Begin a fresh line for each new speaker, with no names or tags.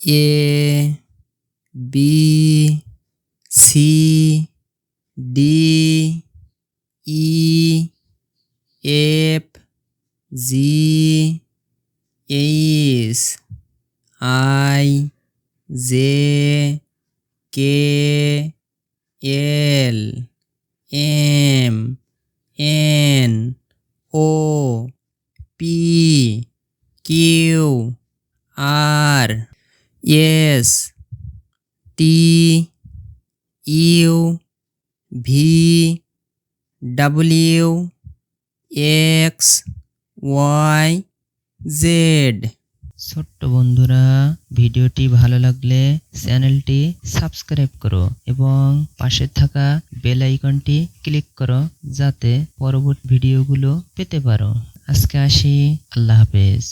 A B C D E F G H I J K L M N O P Q R S T U V W X Y Z।
ছোট্ট বন্ধুরা, ভিডিওটি ভালো লাগলে চ্যানেলটি subscribe করো এবং পাশে থাকা বেল আইকনটি ক্লিক করো যাতে পরবর্তী ভিডিওগুলো পেতে পারো। আজকে আসি, আল্লাহ হাফেজ।